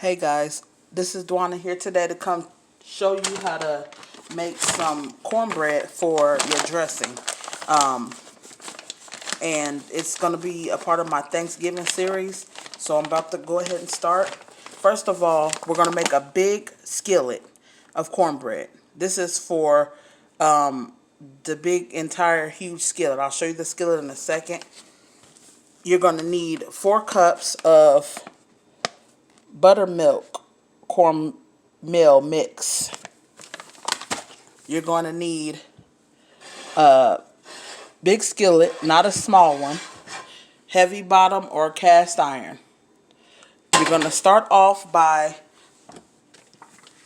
Hey guys, this is Dwana here today to come show you how to make some cornbread for your dressing. And it's going to be a part of my Thanksgiving series. So I'm about to go ahead and start. First of all, we're going to make a big skillet of cornbread. This is for the big entire huge skillet. I'll show you the skillet in a second. You're going to need 4 cups of buttermilk cornmeal mix. You're going to need a big skillet, not a small one, heavy bottom or cast iron. You're going to start off by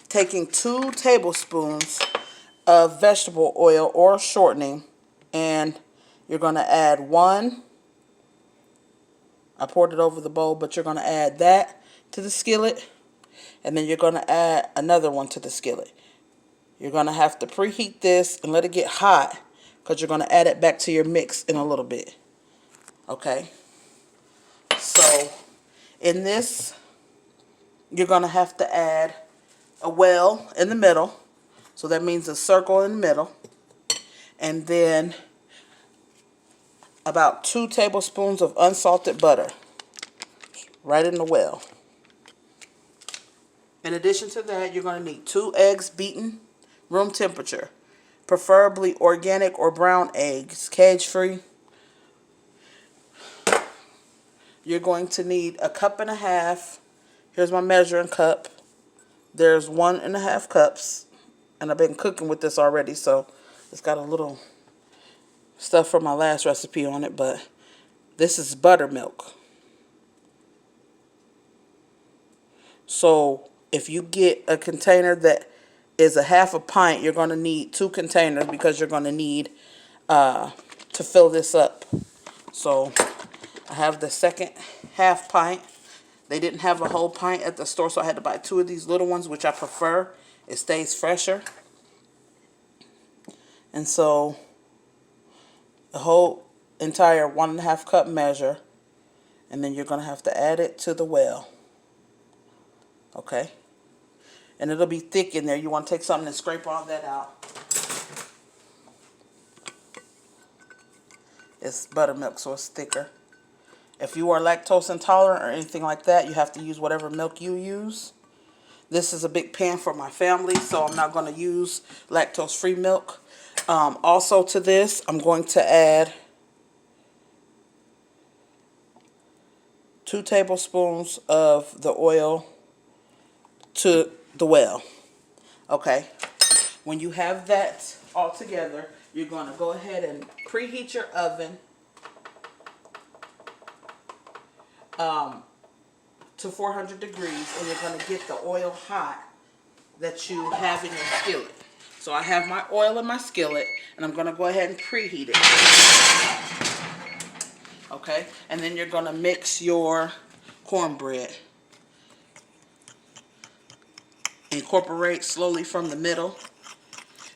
taking 2 tablespoons of vegetable oil or shortening, and you're going to add 1. I poured it over the bowl, but you're going to add that to the skillet, and then you're going to add another one to the skillet. You're going to have to preheat this and let it get hot because you're going to add it back to your mix in a little bit. Okay? So, in this, you're going to have to add a well in the middle. So that means a circle in the middle. And then about 2 tablespoons of unsalted butter right in the well. In addition to that, you're going to need 2 eggs beaten room temperature, preferably organic or brown eggs, cage-free. You're going to need a 1.5 cups. Here's my measuring cup. There's 1.5 cups, and I've been cooking with this already, so it's got a little stuff from my last recipe on it, but this is buttermilk. So if you get a container that is a 1/2 pint, you're going to need 2 containers because you're going to need to fill this up. So I have the second 1/2 pint. They didn't have a whole pint at the store, so I had to buy 2 of these little ones, which I prefer. It stays fresher. And so the whole entire 1.5 cup measure, and then you're going to have to add it to the well. Okay? And it'll be thick in there. You want to take something and scrape all that out. It's buttermilk, so it's thicker. If you are lactose intolerant or anything like that, you have to use whatever milk you use. This is a big pan for my family, so I'm not going to use lactose-free milk. Also to this, I'm going to add 2 tablespoons of the oil to the well. Okay. When you have that all together, you're going to go ahead and preheat your oven to 400 degrees, and you're going to get the oil hot that you have in your skillet. So I have my oil in my skillet, and I'm going to go ahead and preheat it. Okay, and then you're going to mix your cornbread. Incorporate slowly from the middle.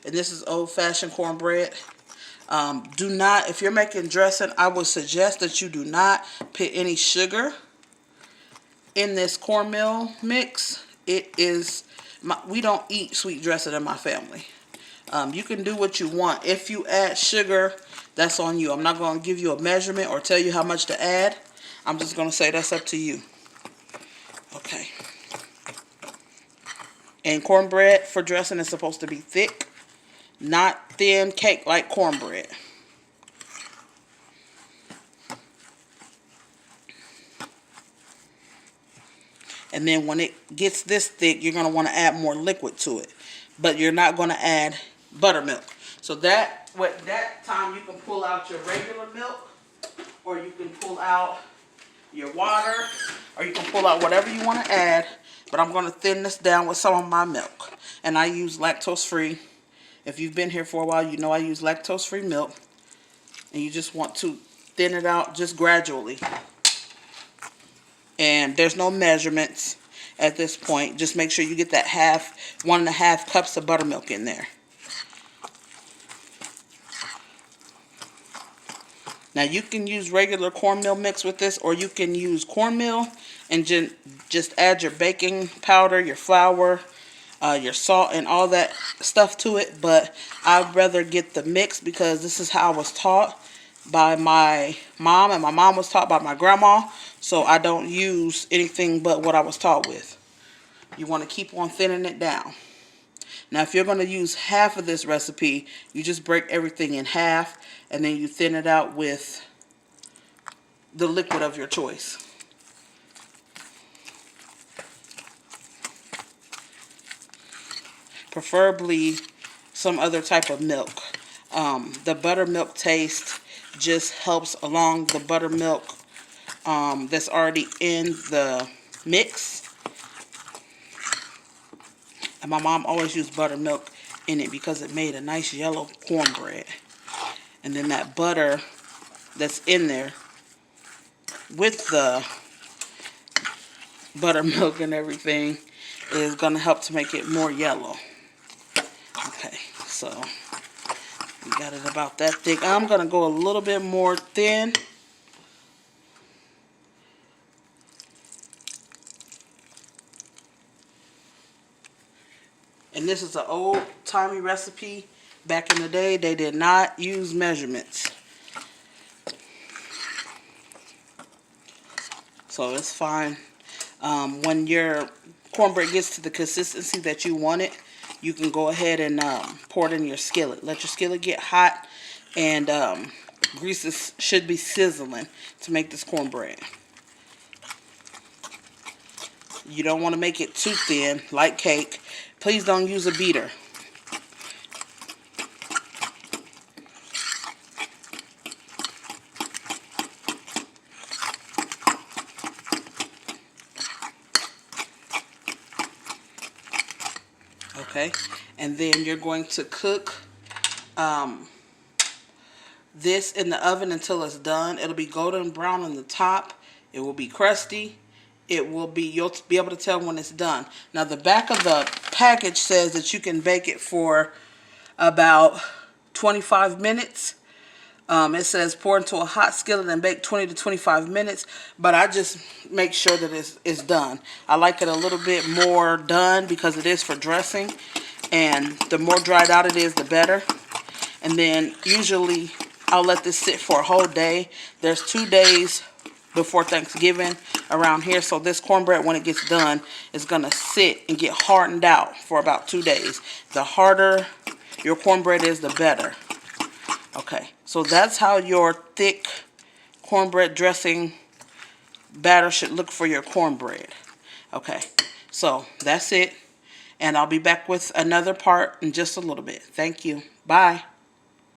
And this is old-fashioned cornbread. Do not, if you're making dressing, I would suggest that you do not put any sugar in this cornmeal mix. We don't eat sweet dressing in my family. You can do what you want. If you add sugar, that's on you. I'm not going to give you a measurement or tell you how much to add. I'm just going to say that's up to you. Okay. And cornbread for dressing is supposed to be thick, not thin cake like cornbread. And then when it gets this thick, you're going to want to add more liquid to it. But you're not going to add buttermilk. So that time you can pull out your regular milk, or you can pull out your water, or you can pull out whatever you want to add. But I'm going to thin this down with some of my milk. And I use lactose-free. If you've been here for a while, you know I use lactose-free milk. And you just want to thin it out just gradually. And there's no measurements at this point. Just make sure you get that 1.5 cups of buttermilk in there. Now you can use regular cornmeal mix with this, or you can use cornmeal and just add your baking powder, your flour, your salt, and all that stuff to it. But I'd rather get the mix because this is how I was taught by my mom, and my mom was taught by my grandma. So I don't use anything but what I was taught with. You want to keep on thinning it down. Now, if you're going to use half of this recipe, you just break everything in half, and then you thin it out with the liquid of your choice. Preferably some other type of milk. The buttermilk taste just helps along the buttermilk that's already in the mix. And my mom always used buttermilk in it because it made a nice yellow cornbread. And then that butter that's in there with the buttermilk and everything is going to help to make it more yellow. Okay, so we got it about that thick. I'm going to go a little bit more thin. And this is an old-timey recipe. Back in the day, they did not use measurements. So it's fine. When your cornbread gets to the consistency that you want it, you can go ahead and pour it in your skillet. Let your skillet get hot, and grease should be sizzling to make this cornbread. You don't want to make it too thin, like cake. Please don't use a beater. Okay, and then you're going to cook this in the oven until it's done. It'll be golden brown on the top. It will be crusty. You'll be able to tell when it's done. Now the back of the package says that you can bake it for about 25 minutes. It says pour into a hot skillet and bake 20 to 25 minutes, but I just make sure that it's done. I like it a little bit more done because it is for dressing, and the more dried out it is, the better. And then usually I'll let this sit for a whole day. There's 2 days before Thanksgiving around here, so this cornbread, when it gets done, is going to sit and get hardened out for about 2 days. The harder your cornbread is, the better. Okay, so that's how your thick cornbread dressing batter should look for your cornbread. Okay, so that's it, and I'll be back with another part in just a little bit. Thank you. Bye.